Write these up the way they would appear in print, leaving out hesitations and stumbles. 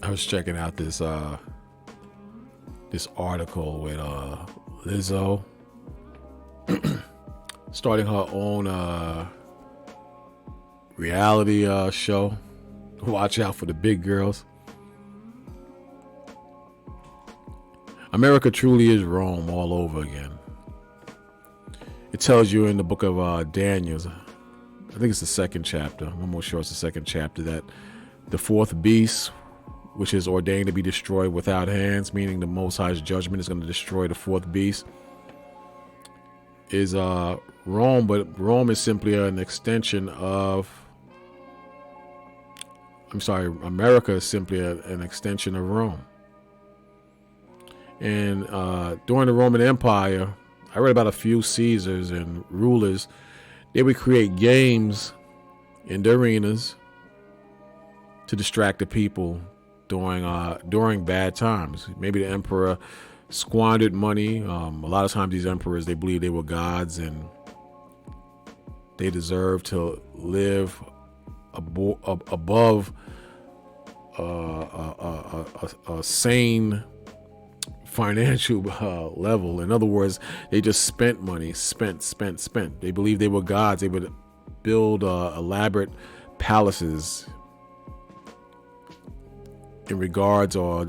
I was checking out this article with Lizzo starting her own reality show. Watch out for the big girls. America truly is Rome all over again. It tells you in the book of Daniel, I think it's the second chapter, I'm almost sure it's the second chapter, that the fourth beast, which is ordained to be destroyed without hands, meaning the Most High's judgment is going to destroy the fourth beast, is Rome. But Rome is simply an extension of, America is simply an extension of Rome. And during the Roman Empire, I read about a few Caesars and rulers. They would create games in the arenas to distract the people during bad times. Maybe the emperor squandered money. A lot of times these emperors, they believed they were gods and they deserved to live above a sane financial level. In other words, they just spent money, spent. They believed they were gods. They would build elaborate palaces in regards or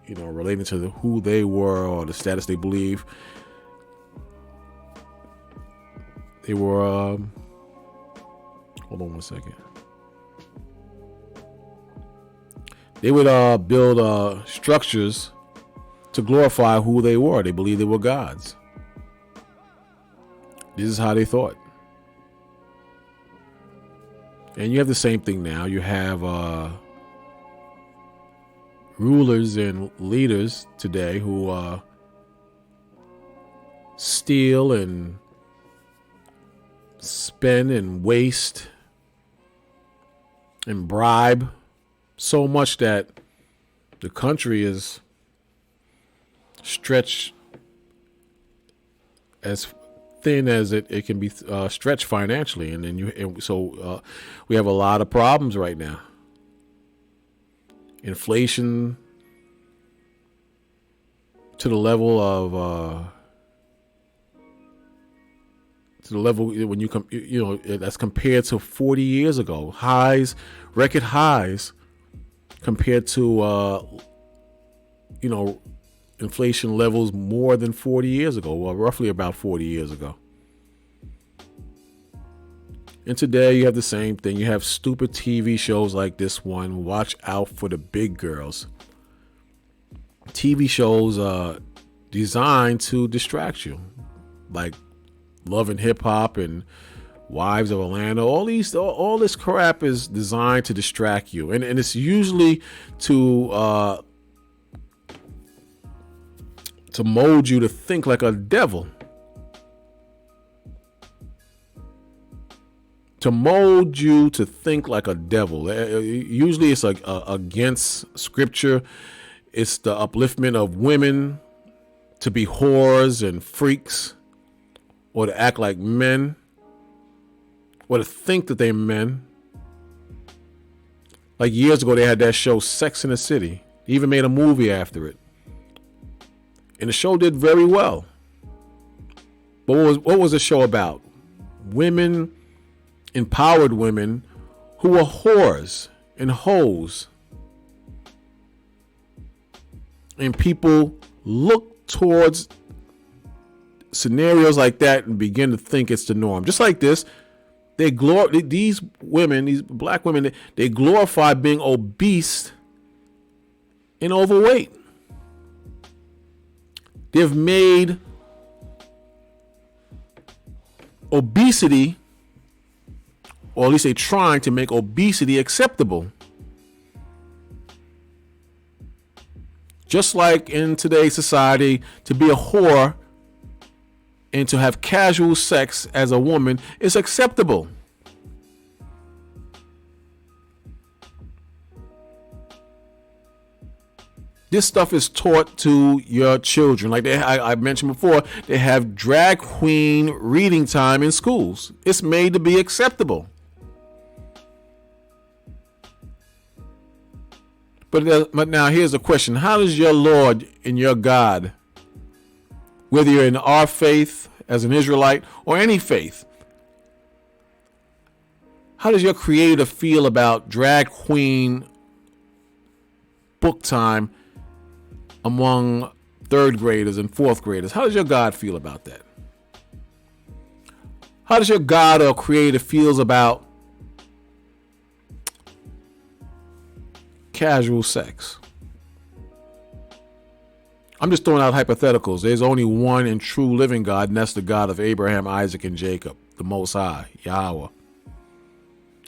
relating to who they were or the status they believe they were. Hold on one second. They would build structures to glorify who they were. They believed they were gods. This is how they thought. And you have the same thing now. You have rulers and leaders today who steal and spend and waste and bribe so much that the country is stretched as thin as it can be stretched financially, and then we have a lot of problems right now. Inflation to the level of when that's compared to 40 years ago. Record highs compared to inflation levels more than 40 years ago, or roughly about 40 years ago. And today you have the same thing. You have stupid TV shows like this one, Watch Out for the Big Girls. TV shows designed to distract you, like Love and Hip Hop and Wives of Atlanta. All this crap is designed to distract you, and it's usually to mold you to think like a devil. To mold you to think like a devil. Usually it's against scripture. It's the upliftment of women to be whores and freaks, or to act like men, or to think that they're men. Like years ago, they had that show Sex in the City. They even made a movie after it. And the show did very well. But what was the show about? Women, empowered women who were whores and hoes. And people look towards scenarios like that and begin to think it's the norm. Just like this, these women, these black women, they glorify being obese and overweight. They've made obesity, or at least they're trying to make obesity acceptable. Just like in today's society, to be a whore and to have casual sex as a woman is acceptable. This stuff is taught to your children. Like I mentioned before, they have drag queen reading time in schools. It's made to be acceptable. But now here's the question. How does your Lord and your God, whether you're in our faith as an Israelite or any faith, how does your creator feel about drag queen book time among third graders and fourth graders? How does your God feel about that? How does your God or creator feels about casual sex? I'm just throwing out hypotheticals. There's only one and true living God, and that's the God of Abraham, Isaac, and Jacob, the Most High, Yahweh.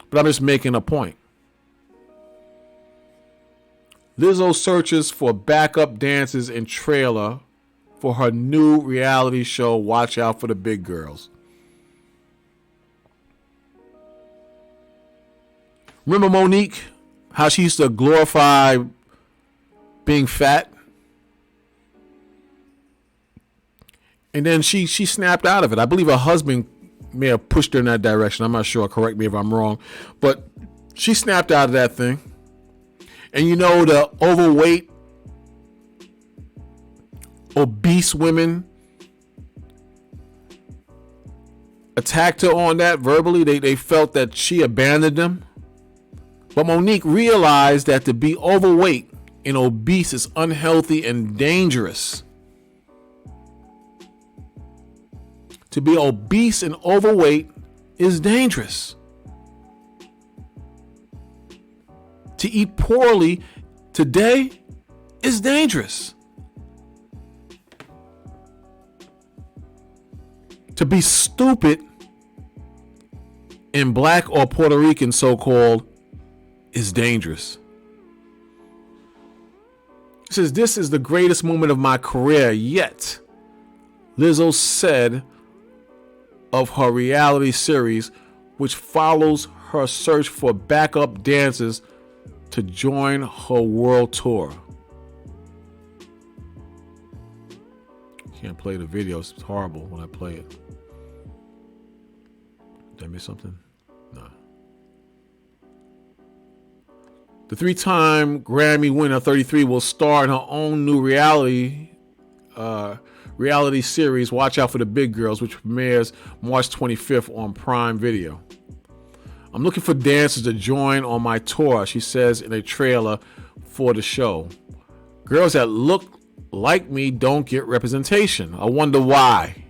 But I'm just making a point. Lizzo searches for backup dancers and trailer for her new reality show, Watch Out for the Big Girls. Remember Monique? How she used to glorify being fat? And then she snapped out of it. I believe her husband may have pushed her in that direction. I'm not sure. Correct me if I'm wrong. But she snapped out of that thing. And you know, the overweight, obese women attacked her on that verbally. They felt that she abandoned them. But Monique realized that to be overweight and obese is unhealthy and dangerous. To be obese and overweight is dangerous. To eat poorly today is dangerous. To be stupid and black or Puerto Rican so-called is dangerous. It says, this is the greatest moment of my career yet, Lizzo said of her reality series, which follows her search for backup dancers to join her world tour. Can't play the video. It's horrible when I play it. Did I miss something? No. The 3-time Grammy winner, 33, will star in her own new reality series, Watch Out for the Big Girls, which premieres March 25th on Prime Video. I'm looking for dancers to join on my tour, she says in a trailer for the show. Girls that look like me don't get representation. I wonder why.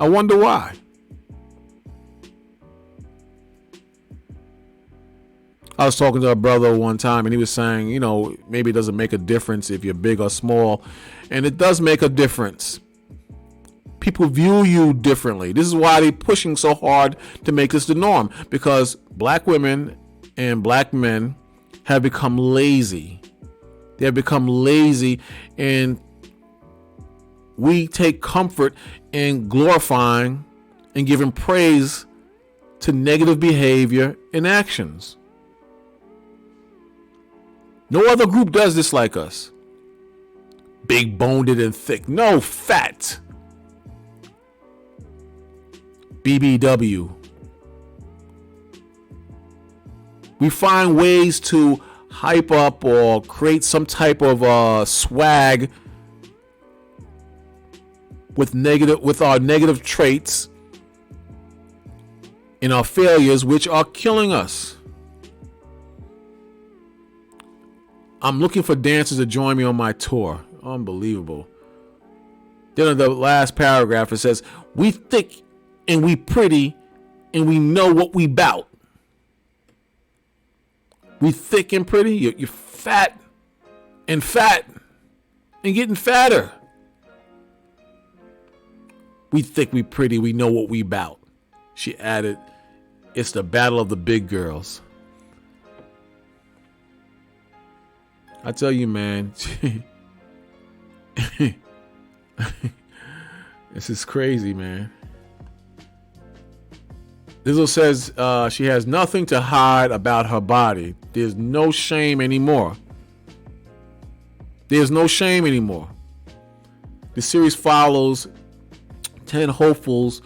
I wonder why. I was talking to a brother one time and he was saying, you know, maybe it doesn't make a difference if you're big or small. And it does make a difference. People view you differently. This is why they're pushing so hard to make this the norm, because black women and black men have become lazy. They have become lazy, and we take comfort in glorifying and giving praise to negative behavior and actions. No other group does this like us. Big boned and thick. No, fat. BBW. We find ways to hype up or create some type of swag with our negative traits and our failures, which are killing us. I'm looking for dancers to join me on my tour. Unbelievable. Then in the last paragraph, it says, we thick and we pretty and we know what we bout. We thick and pretty. You're fat and getting fatter. We thick, we pretty, we know what we bout. She added, it's the battle of the big girls. I tell you, man, this is crazy, man. Lizzo says she has nothing to hide about her body. There's no shame anymore. There's no shame anymore. The series follows 10 hopefuls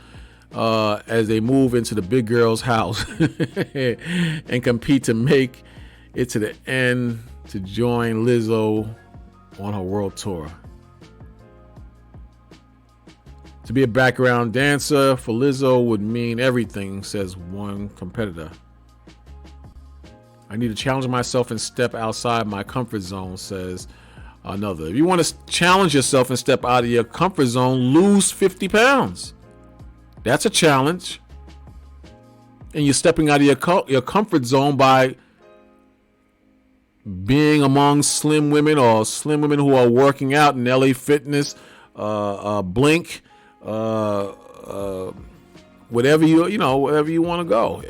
as they move into the big girl's house and compete to make it to the end to join Lizzo on her world tour. To be a background dancer for Lizzo would mean everything, says one competitor. I need to challenge myself and step outside my comfort zone, says another. If you want to challenge yourself and step out of your comfort zone, lose 50 pounds. That's a challenge. And you're stepping out of your comfort zone by being among slim women or slim women who are working out in LA Fitness, Blink, whatever whatever you want to go.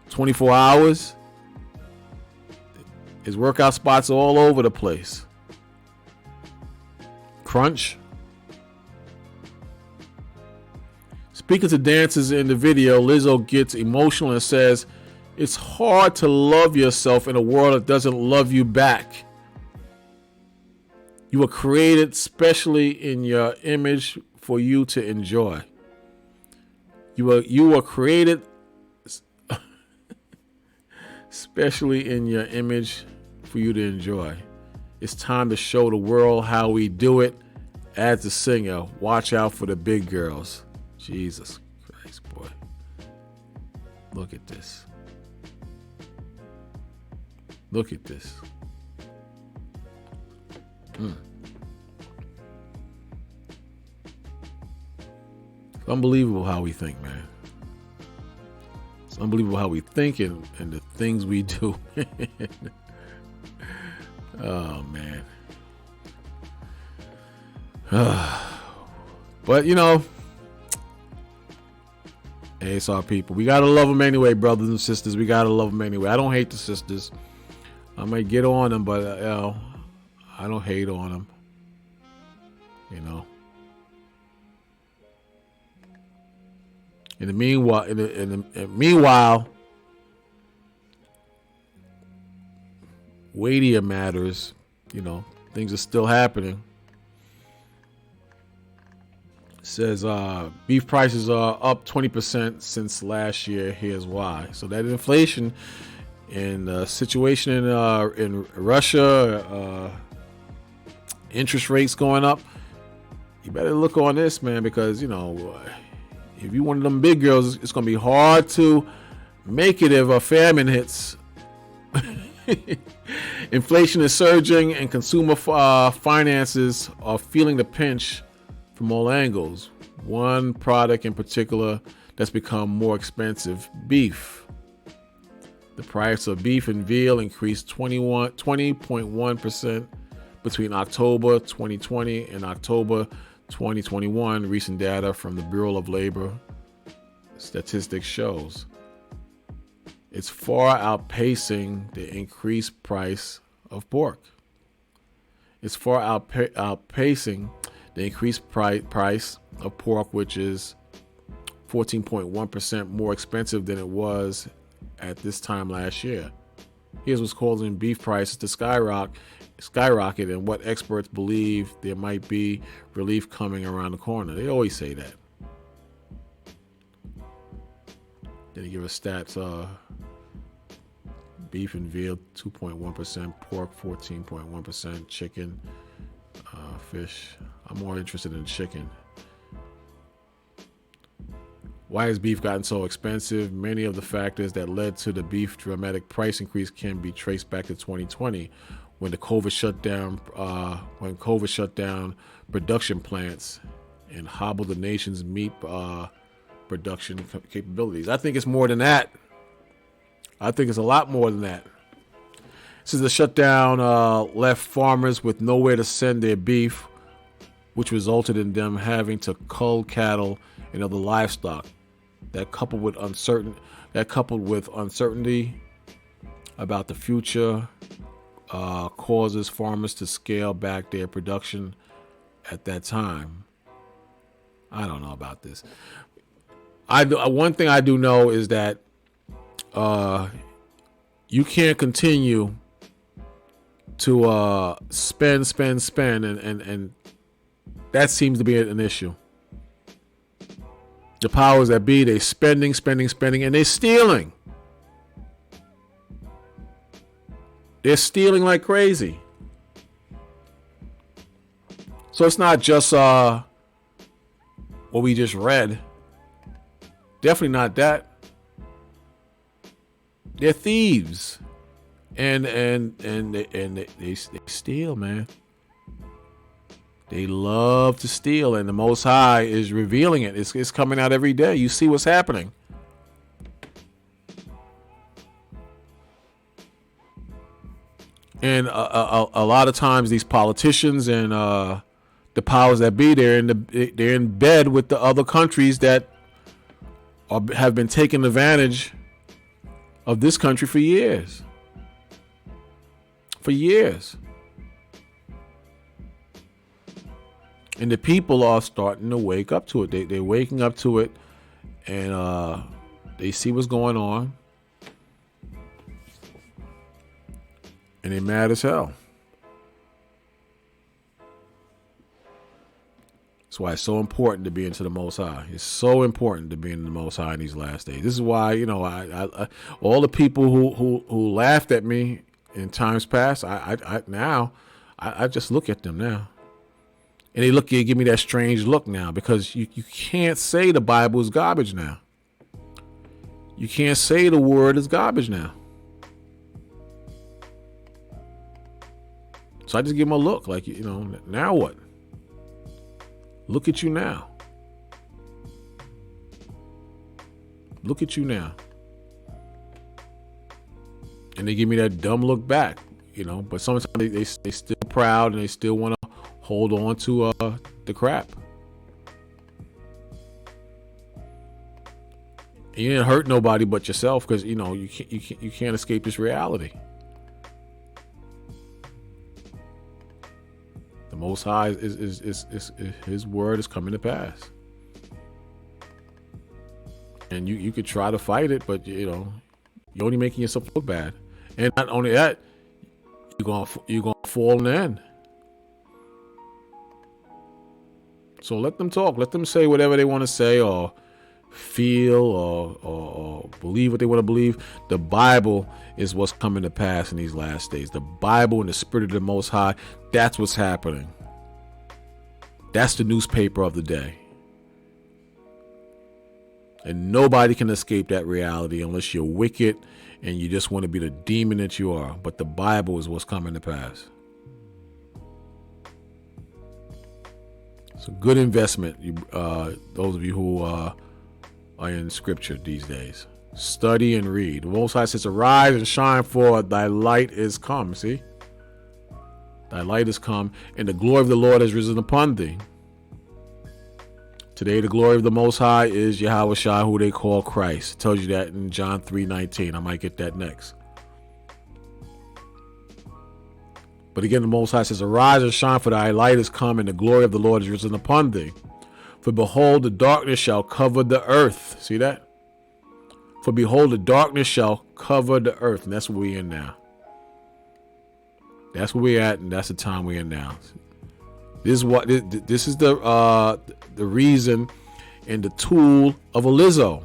24 hours. There's workout spots all over the place. Crunch. Speaking to dancers in the video, Lizzo gets emotional and says, "It's hard to love yourself in a world that doesn't love you back. You were created specially in your image for you to enjoy. You were created especially in your image for you to enjoy. It's time to show the world how we do it." Adds the singer, "Watch out for the big girls." Jesus Christ, boy. Look at this. Look at this. It's unbelievable how we think, man. It's unbelievable how we think and the things we do. Oh, man. But, it's our people. We got to love them anyway, brothers and sisters. We got to love them anyway. I don't hate the sisters. I might get on them, but, I don't hate on them. In the meanwhile, weightier matters, things are still happening. It says beef prices are up 20% since last year. Here's why. So that inflation and the situation in Russia, interest rates going up. You better look on this, man, because if you're one of them big girls, it's going to be hard to make it if a famine hits. Inflation is surging and consumer finances are feeling the pinch from all angles. One product in particular that's become more expensive, beef. The price of beef and veal increased 20.1% between October 2020 and October 2021, recent data from the Bureau of Labor Statistics shows. It's far outpacing the increased price of pork. It's far outpacing the increased price of pork, which is 14.1% more expensive than it was at this time last year. Here's what's causing beef prices to skyrocket and what experts believe there might be relief coming around the corner. They always say that. Then they give us stats. Beef and veal 2.1%, pork 14.1%, chicken, fish. I'm more interested in chicken. Why has beef gotten so expensive? Many of the factors that led to the beef dramatic price increase can be traced back to 2020, when COVID shut down production plants and hobbled the nation's meat production capabilities. I think it's more than that. I think it's a lot more than that. Since the shutdown left farmers with nowhere to send their beef, which resulted in them having to cull cattle and other livestock. That coupled with uncertainty about the future causes farmers to scale back their production at that time. I don't know about this. One thing I do know is that you can't continue to spend, and that seems to be an issue. The powers that be, they spending, and they're stealing. They're stealing like crazy. So it's not just what we just read. Definitely not that. They're thieves, and they steal, man. They love to steal, and the Most High is revealing it. It's coming out every day. You see what's happening. And a lot of times these politicians and the powers that be, they're in bed with the other countries that have been taking advantage of this country for years. For years. And the people are starting to wake up to it. They're waking up to it, and they see what's going on. And they're mad as hell. That's why it's so important to be into the Most High. It's so important to be in the Most High in these last days. This is why, I all the people who laughed at me in times past, I just look at them now. And they give me that strange look now, because you can't say the Bible is garbage now. You can't say the word is garbage now. So I just give them a look like, now what? Look at you now. Look at you now. And they give me that dumb look back, but sometimes they still proud and they still want to hold on to the crap. And you didn't hurt nobody but yourself, because you can't escape this reality. The Most High is His word is coming to pass, and you could try to fight it, but you're only making yourself look bad. And not only that, you're gonna fall in the end. So let them talk. Let them say whatever they want to say, or feel, or believe what they want to believe. The Bible is what's coming to pass in these last days. The Bible and the Spirit of the Most High, that's what's happening. That's the newspaper of the day. And nobody can escape that reality unless you're wicked and you just want to be the demon that you are. But the Bible is what's coming to pass. It's a good investment, those of you who are in Scripture these days. Study and read. The Most High says, "Arise and shine, for thy light is come." See? Thy light is come, and the glory of the Lord has risen upon thee. Today, the glory of the Most High is Yahweh Shai, who they call Christ. It tells you that in John 3:19. I might get that next. But again, the Most High says, "Arise and shine, for thy light is come, and the glory of the Lord is risen upon thee. For behold, the darkness shall cover the earth." See that? For behold, the darkness shall cover the earth. And that's where we're in now. That's where we're at, and that's the time we're in now. This is the reason and the tool of a Lizzo.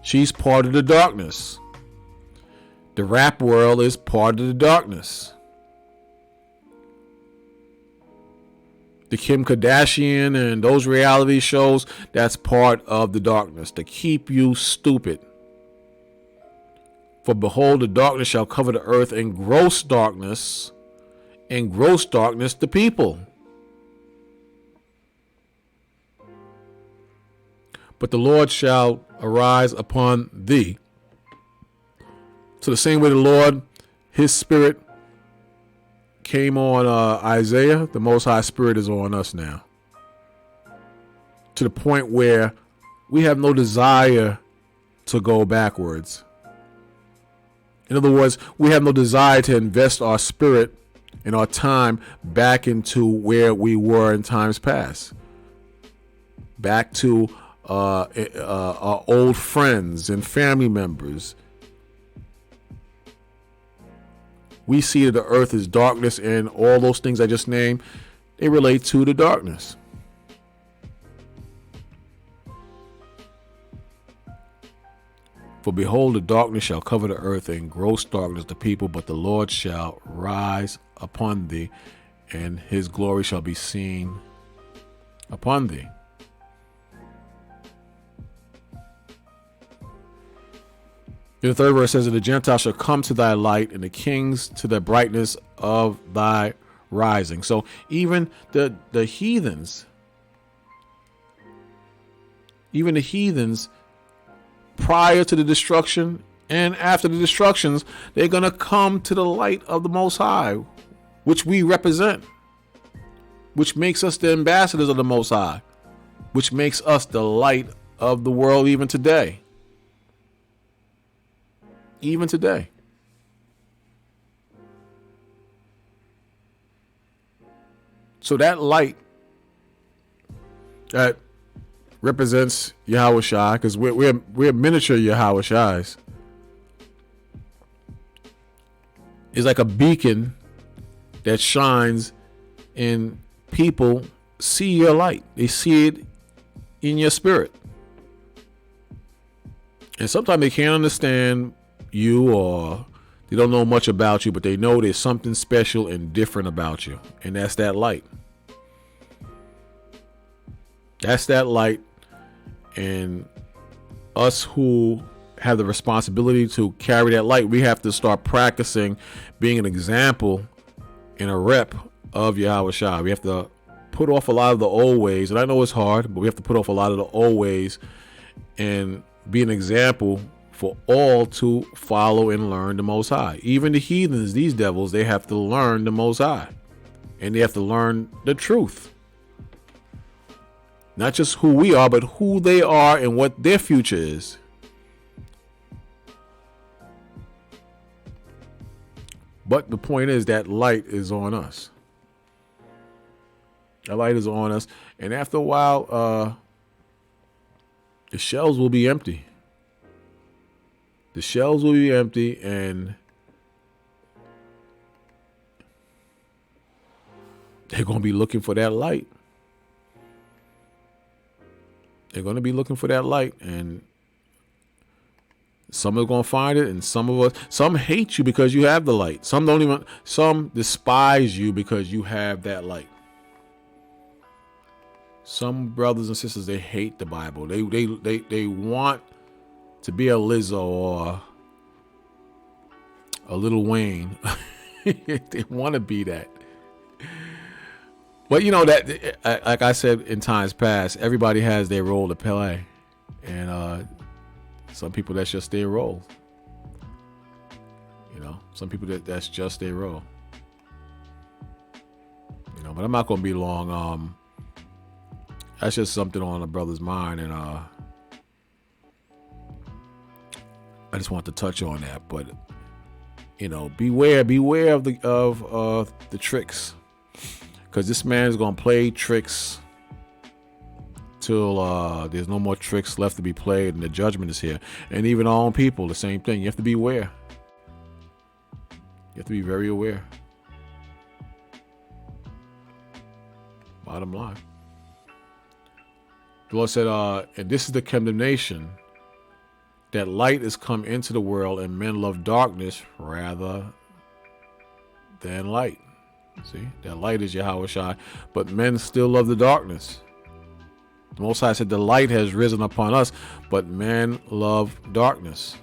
She's part of the darkness. The rap world is part of the darkness. The Kim Kardashian and those reality shows, that's part of the darkness, to keep you stupid. For behold, the darkness shall cover the earth, and gross darkness the people. But the Lord shall arise upon thee. So the same way the Lord, His Spirit came on Isaiah, the Most High Spirit is on us now. To the point where we have no desire to go backwards. In other words, we have no desire to invest our spirit and our time back into where we were in times past. Back to our old friends and family members. We see that the earth is darkness, and all those things I just named, they relate to the darkness. For behold, the darkness shall cover the earth, and gross darkness the people, but the Lord shall rise upon thee, and his glory shall be seen upon thee. In the third verse says, and the Gentiles shall come to thy light, and the kings to the brightness of thy rising. So even the heathens, prior to the destruction and after the destructions, they're going to come to the light of the Most High, which we represent, which makes us the ambassadors of the Most High, which makes us the light of the world even today. Even today. So that light that represents Yahweh Shai, because we're miniature Yahweh Shais, is like a beacon that shines, and people see your light. They see it in your spirit. And sometimes they can't understand you, or they don't know much about you, but they know there's something special and different about you. And that's that light. That's that light. And us who have the responsibility to carry that light, we have to start practicing being an example and a rep of Yahweh Shai. We have to put off a lot of the old ways. And I know it's hard, but we have to put off a lot of the old ways and be an example for all to follow and learn the Most High. Even the heathens, these devils, they have to learn the Most High. And they have to learn the truth. Not just who we are, but who they are and what their future is. But the point is that light is on us. That light is on us. And after a while, the shelves will be empty. The shelves will be empty, and they're going to be looking for that light. They're going to be looking for that light, and some are going to find it, and some hate you because you have the light. Some despise you because you have that light. Some brothers and sisters, they hate the Bible. They want to be a Lizzo or a Lil Wayne. They want to be that. But you know that, like I said in times past, everybody has their role to play, and some people, that's just their role. You know, some people that's just their role. You know, but I'm not gonna be long. That's just something on a brother's mind, and I just want to touch on that. But you know, beware of the tricks, because this man is gonna play tricks till there's no more tricks left to be played, and the judgment is here. And even our own people, the same thing. You have to beware. You have to be very aware. Bottom line. The Lord said, and this is the condemnation, that light is come into the world, and men love darkness rather than light. See, that light is Yahweh Shai, but men still love the darkness. The Most High said the light has risen upon us, but men love darkness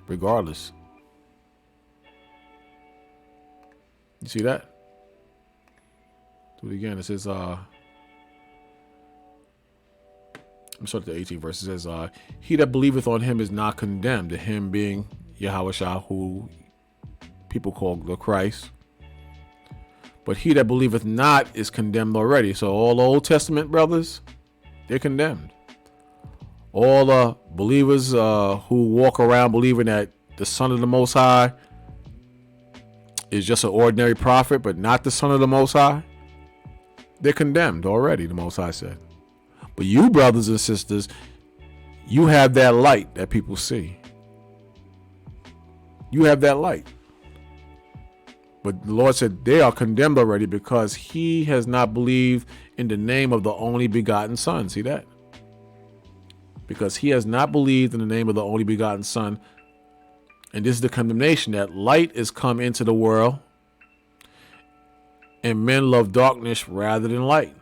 regardless. You see that? Do it again. It says, I'm sorry, the 18th verse. It says, he that believeth on him is not condemned. To him being Yahweh Shai, who people call the Christ. But he that believeth not is condemned already. So all the Old Testament brothers, they're condemned. All the believers who walk around believing that the Son of the Most High is just an ordinary prophet, but not the Son of the Most High, they're condemned already, the Most High said. But you, brothers and sisters, you have that light that people see. You have that light. But the Lord said they are condemned already because he has not believed in the name of the only begotten Son. See that? because he has not believed in the name of the only begotten Son. And this is the condemnation, that light is come into the world, and men love darkness rather than light,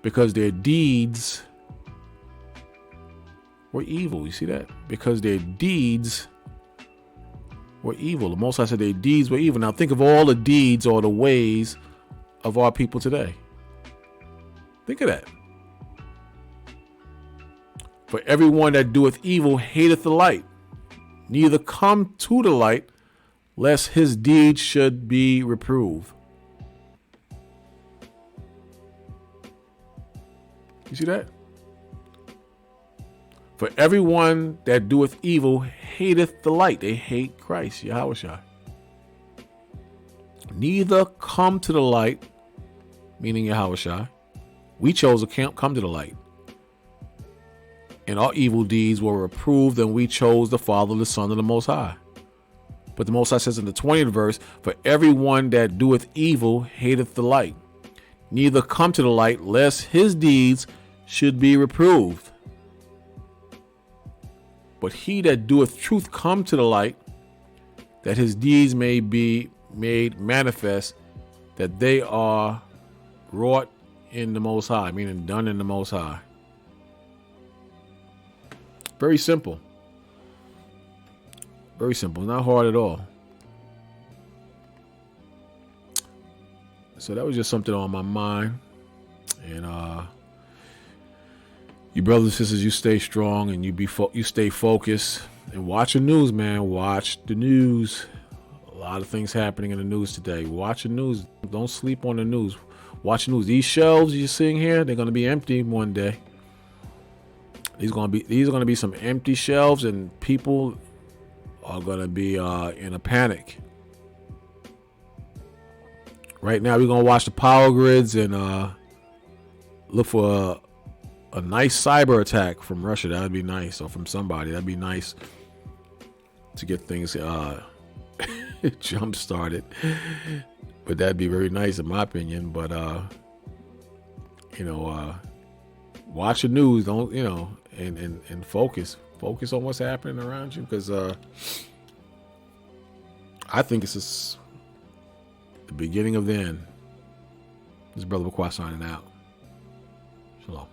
because their deeds were evil. You see that? Because their deeds were evil. The Most High said their deeds were evil. Now think of all the deeds or the ways of our people today. Think of that. For everyone that doeth evil hateth the light, neither come to the light, lest his deeds should be reproved. You see that? For everyone that doeth evil hateth the light. They hate Christ, Yahushua. Neither come to the light, meaning Yahushua. We chose to come to the light. And our evil deeds were reproved, and we chose the Father, the Son, and the Most High. But the Most High says in the 20th verse, for everyone that doeth evil hateth the light, neither come to the light, lest his deeds should be reproved. But he that doeth truth come to the light, that his deeds may be made manifest, that they are wrought in the Most High, meaning done in the Most High. Very simple. Very simple. Not hard at all. So that was just something on my mind. And you brothers and sisters, you stay strong and you stay focused. And watch the news, man. Watch the news. A lot of things happening in the news today. Watch the news. Don't sleep on the news. Watch the news. These shelves you're seeing here, they're going to be empty one day. These are going to be some empty shelves, and people are going to be in a panic. Right now, we're going to watch the power grids and look for a nice cyber attack from Russia. That would be nice, or from somebody. That'd be nice to get things jump started. But that'd be very nice, in my opinion. But watch the news. Don't and focus on what's happening around you, because I think it's just the beginning of the end. This is Brother Bakwa signing out. Shalom.